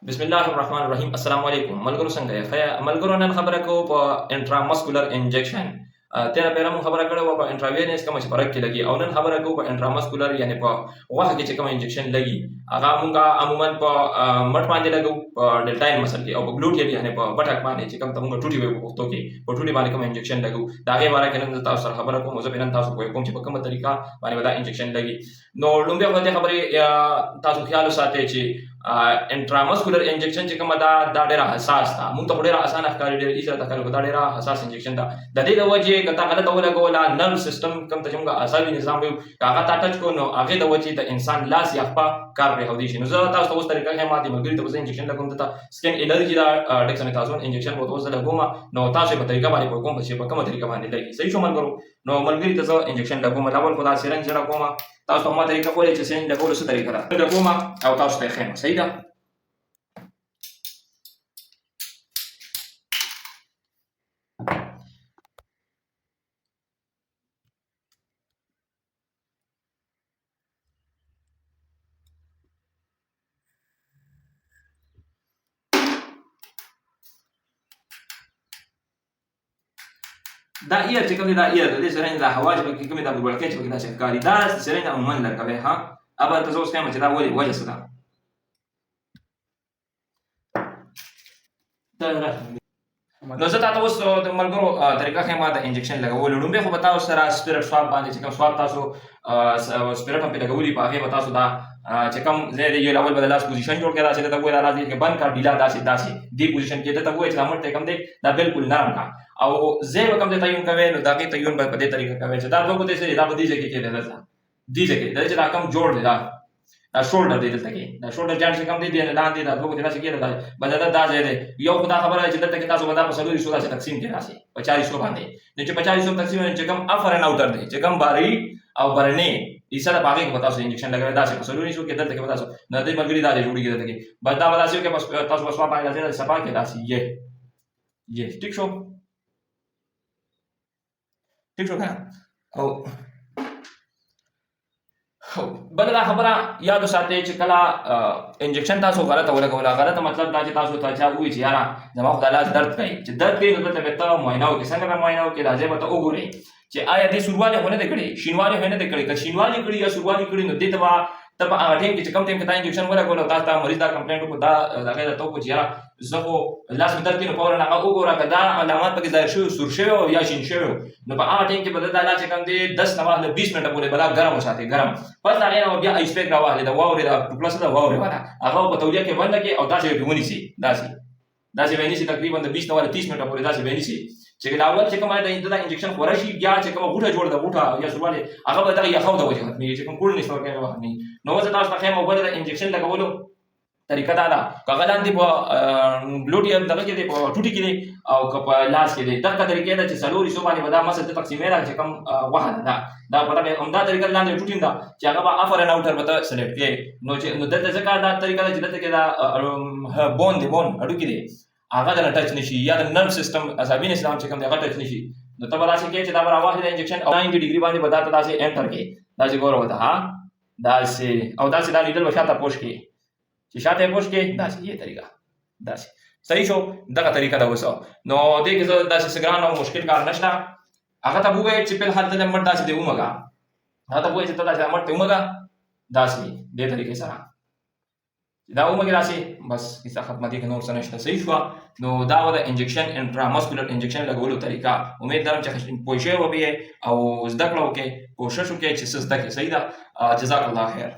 بسم الله الرحمن الرحیم. السلام علیکم ملګرو، څنګه یې؟ ښه ملګرو، نن خبره کوو په انټرامسکولر انجکشن. تیره پیره مو خبره کړې وه په انټراوینس کومه چې فرق کې لګي، او نن خبره کوو په انټرامسکولر یعنې په غوښه کې چې کوم انجکشن لګي هغه مونږ عموما په مټ باندې لګو، په ډلټاین مسل کې، او په ګلوټیل یعنې په بټک باندې چې کوم ته مونږ ټوټي وایو په پښتو کې، په ټوټي باندې کوم انجکشن لګو د هغې باره کې نن زه تاسو سره خبره کوم. زه به نن تاسو پوه کوم چې په کومه طریقه باندې به دا انجکشن لګي. نو لومبۍ خو د دې خبرې تاسو خیال وساتئ چې انټرامسکولر انجکشن چې کومه ده دا ډېره حساس ده. مونږ ته خو ډېره اسانه ښکاري، ډېره ایزه راته ښکاري، خو دا ډېره حساس انجکشن ده. د دې د وجې که تا غلطه ولګوله، نرو سیسټم کوم ته چې مونږ اعصابي نظام وایو، که هغه تا ټچ کړو نو هغې د وجې د انسان لاس یا خپه کار پرېښودی شي. نو زه تاسو ته اوس طریقه ښیم. ما دې ملګري ته به زه انجکشن لګوم، دته سکن الرجي ده، ډیکسامethasone انجکشن به ورته اوس زه لګوم. نو تاسو یې په طریقه باندې پوه کوم چې په کومه طریقه باندې لګي. صحیح شو ملګرو؟ نو ملګري ته زه انجکشن لګوم. اول خو دا سرنج لګوم. تاسو ته ما طریقه ښودې چې سرنج لګولو څه طریقه ده. لګوم او تاسو ته یې ښیم. صحیح ده؟ دا ایر چې کوم دی، دا ایر د دې سرنج دا هوا چې پکې کومې دا بلبلکۍ چې پکې داسې ښکاري، دا سرنج عموما لګوئ. ها ابل ته زه اوس ښیم چې دا ولې وجه څه ده. نو زه تاته اوس د ملګرو طریقه ښیم د انجکشن لګولو. لومبۍ خو به تاسو سره سپیرټ سواب باندې چې کوم سواب تاسو سپیرټ هم پرې لګولي، په هغې به تاسو دا چې کوم ځای دی یو اول به د لاس پوزیشن جوړ کړه، داسې دته ووایه دا راځي کې بند کړه، ډیلا داسې دې پوزیشن کې دته ووایه چې دا مټ دی کوم دی دا بالکل نرم کړه، او ځای به کوم ځای تعین کوئ نو د هغې تعین به په دې طریقه کوئ چې دا دوه ګوتې څه دي، دا به دې ځای کې کېدی، دلته دې ځای کې دا چې دا کوم جوړ دی، دا شولډر دی، دلته کې دا شولډر جاینټ چې کوم دی لاندې دا دوه ګوتې داسې کېده، بس دا ځای دی. یو خو دا خبره ده چې دلته کې تاسو به دا په څلور حصو داسې تقسیم کړئ، داسې په چار حصو باندې. نو چې په چار حصو تقسیم چې کوم افر اینډ اوټر دی، چې کوم بهرني او برني حصه ده، په هغې کې به تاسو انجکشن لګوئ داسې په څلور حصو کې. دلته کې به تاسو د دې ملګري دا ځای جوړېږي، دلته کې بس دا به داسې وکړئ، بس تاسو به سواب باندې داسې صفا کړئ، داسې یې ټیک شو؟ ټیک شو که نه؟ او بله دا خبره یاد وساتئ چې کله انجکشن تاسو غلطه ولګوله، غلطه مطلب دا چې تاسو ته چا ووایي چې یاره زما خو دا لاس درد کوي، چې درد کوي نو دلته به ته معاینه وکړې. څنګه به معاینه وکړې؟ دا ځای به ته وګورې چې آیا دې سوروالی خو نه دی کړی، شینوالی خو نه دی کړی. که شینوالی کړي یا سوروالی کړي نو دې ته به ته په هغه ټایم کې چې کوم ټایم کې تا انجکشن ولګولو، تاسو ته مریض دا کمپلینټ وکړو، دا هغې درته وکړو چې یاره زه خو لاس مې درد کوي، نو فوراً هغه وګوره که دا علامات پکې ظاهر شوي، سور شوي او یا شین شوي، نو په هغه ټایم کې به دا لاس چې کوم دی 10 نه واخله 20 منټه پورې به دا ګرم وساتئ، ګرم. پس د هغې نه به بیا ایس پیک راواخلئ، د واورې دا ټوکړه څه ده، واورې والا، هغه په تولیه کې بنده کړئ او داسې یې پرې ونیسئ، داسې به یې نیسئ تقریبا د 20 نه والا 30 منټه پورې داسې به یې نیسئ چې اول چې کومه دا انجکشن خوره شي، بیا چې کومه غوټه جوړه ده، غوټه یا سوروالی، هغه به دغه یخو د وجې ختمېږي، چې کوم کولډنس ورکوي هغه به ختمېږي. نو زه تاسو ته ښیم. او بله د انجکشن لګولو طریقه دا ده، که هغه لاندې په ګلوټي دغه کې دی، په ټوټي کې دی، او که په لاس کې دی، دغه طریقې ده چې څلور حصو باندې به دا مسل ته تقسیمې ده چې کوم غوښه ده دا په دغه همدا طریقه لاندې ټوټي ده چې هغه به افر اینډ اوټر به ته سلیکټ کړې. نو دلته ځکه دا طریقه ده چې دلته کې دا بون دی، بون هډوکي دی، هغه دنه ټچ نشي، یا د نرو سیسټم عصبي نظام چې کوم دی هغه ټچ نشي. نو ته به داسې کوې چې دا به راواخلې انجکشن او 90 ډګري باندې به دا ته داسې انټر کړې، داسې ګوره ورته، ها داسې، او داسې دا نیډل به شاته پوش کړې، چې شاته یې پوش کړې داسې یې طریقه داسې. صحیح شو؟ دغه طریقه ده اوس. نو دې کې زه داسې څه ګران او مشکل کار نشته. هغه ته به ووایې چې فلحال دلته مټ داسې دی ومږه، هغه ته به ووایې چې ته داسې مټ ته ومږه داسې دې طریقې سره دا ومږې داسې، بس کیسه ختمه دي، که نور څه نشته. صحیح شوه؟ نو دا به د انجکشن انټرامسکولر انجکشن لګولو طریقه. امید لرم چې پوه شوي به یې او زده کړه وکړئ، کوشش وکړئ چې څه زده کړئ. صحیح ده؟ جزاک الله خیر.